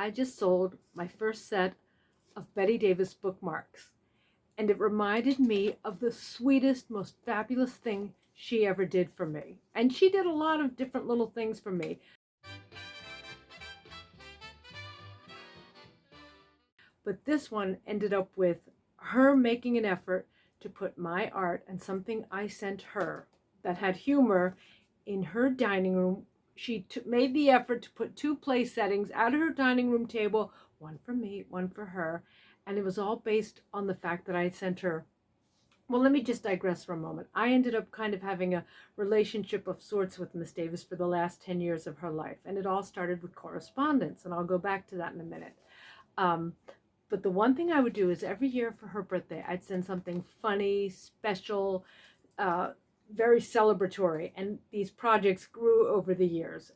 I just sold my first set of Bette Davis bookmarks, and it reminded me of the sweetest, most fabulous thing she ever did for me. And she did a lot of different little things for me. But this one ended up with her making an effort to put my art and something I sent her that had humor in her dining room. She made the effort to put two place settings at her dining room table, one for me, one for her, and it was all based on the fact that I had sent her. Well, let me just digress for a moment. I ended up kind of having a relationship of sorts with Miss Davis for the last 10 years of her life, and it all started with correspondence, and I'll go back to that in a minute. Um, but the one thing I would do is every year for her birthday, I'd send something funny, special, uh, very celebratory. And these projects grew over the years.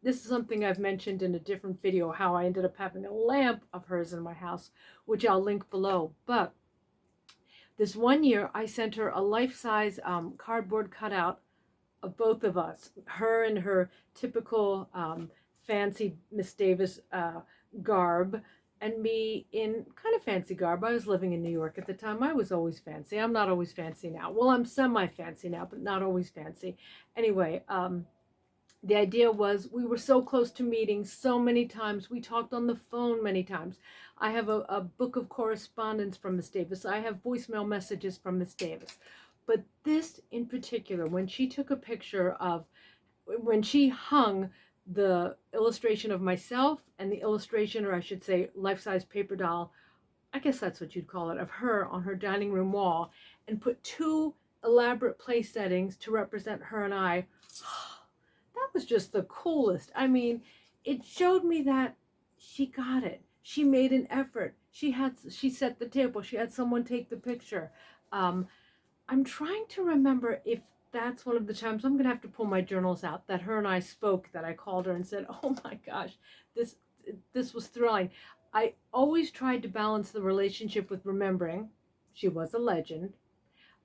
This is something I've mentioned in a different video, how I ended up having a lamp of hers in my house, which I'll link below. But this one year, I sent her a life-size cardboard cutout of both of us, her in her typical fancy Miss Davis garb, and me in kind of fancy garb. I was living in New York at the time. I was always fancy. I'm not always fancy now. Well, I'm semi-fancy now, but not always fancy. Anyway, the idea was we were so close to meeting so many times. We talked on the phone many times. I have a book of correspondence from Miss Davis. I have voicemail messages from Miss Davis. But this in particular, when she took a picture of, when she hung the illustration of myself and the illustration, or I should say life-size paper doll, I guess that's what you'd call it, of her on her dining room wall, and put two elaborate place settings to represent her and I, that was just the coolest. I mean, it showed me that she got it. She made an effort. She set the table. She had someone take the picture. I'm trying to remember if that's one of the times, I'm gonna have to pull my journals out, that her and I spoke, that I called her and said, oh my gosh, this was thrilling. I always tried to balance the relationship with remembering she was a legend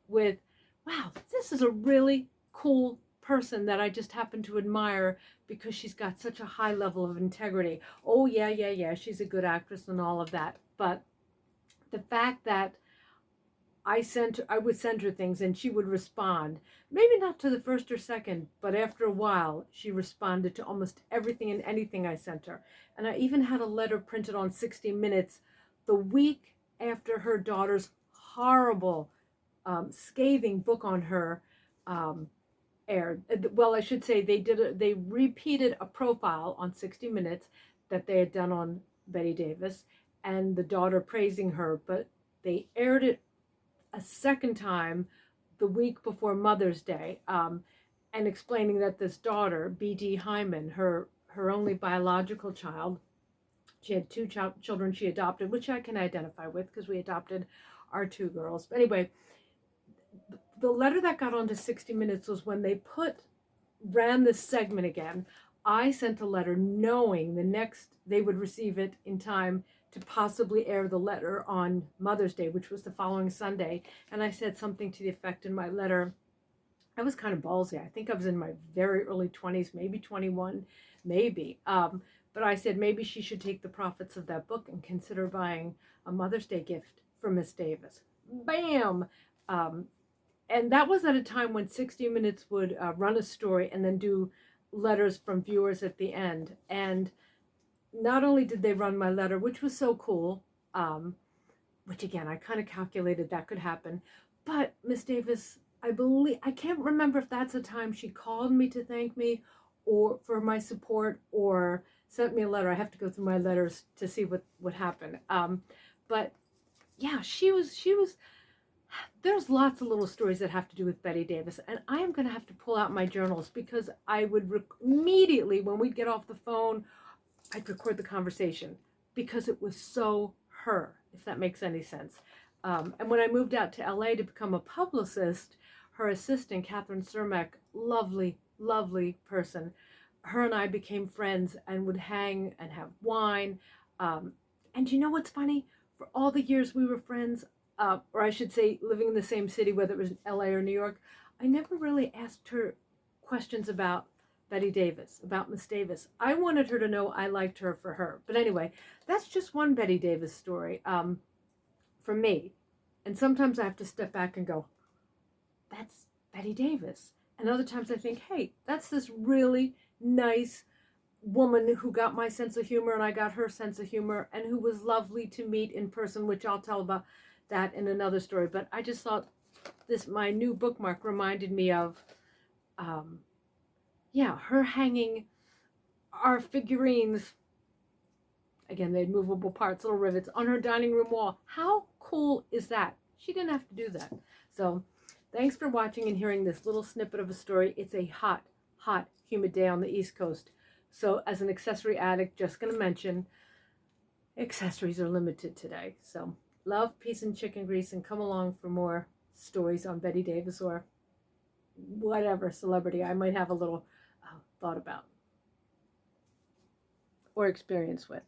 with, wow, this is a really cool person that I just happen to admire because she's got such a high level of integrity. Oh yeah, she's a good actress and all of that. But the fact that I would send her things and she would respond, maybe not to the first or second, but after a while she responded to almost everything and anything I sent her. And I even had a letter printed on 60 Minutes the week after her daughter's horrible, scathing book on her aired. Well, I should say they repeated a profile on 60 Minutes that they had done on Bette Davis and the daughter praising her, but they aired it a second time the week before Mother's Day, and explaining that this daughter, B.D. Hyman, her only biological child, she had two children she adopted, which I can identify with because we adopted our two girls. But anyway, the letter that got onto 60 Minutes was when they ran this segment again. I sent a letter knowing they would receive it in time to possibly air the letter on Mother's Day, which was the following Sunday. And I said something to the effect in my letter, I was kind of ballsy. I think I was in my very early 20s, maybe 21, maybe. But I said maybe she should take the profits of that book and consider buying a Mother's Day gift for Miss Davis. Bam! And that was at a time when 60 Minutes would run a story and then do letters from viewers at the end. And not only did they run my letter, which was so cool, which again, I kind of calculated that could happen, but Miss Davis, I can't remember if that's the time she called me to thank me or for my support or sent me a letter. I have to go through my letters to see what happened. But yeah, she was, there's lots of little stories that have to do with Bette Davis, and I am going to have to pull out my journals because I would immediately, when we'd get off the phone, I'd record the conversation because it was so her, if that makes any sense. And when I moved out to LA to become a publicist, her assistant, Catherine Cermak, lovely, lovely person, her and I became friends and would hang and have wine. And you know what's funny? For all the years we were friends, or I should say living in the same city, whether it was LA or New York, I never really asked her questions about Bette Davis, about Miss Davis. I wanted her to know I liked her for her. But anyway, that's just one Bette Davis story for me. And sometimes I have to step back and go, that's Bette Davis. And other times I think, hey, that's this really nice woman who got my sense of humor and I got her sense of humor and who was lovely to meet in person, which I'll tell about that in another story. But I just thought my new bookmark reminded me of, her hanging our figurines, again, they're movable parts, little rivets, on her dining room wall. How cool is that? She didn't have to do that. So thanks for watching and hearing this little snippet of a story. It's a hot, hot, humid day on the East Coast. So as an accessory addict, just going to mention, accessories are limited today. So love, peace, and chicken grease, and come along for more stories on Bette Davis or whatever celebrity I might have a little thought about or experience with.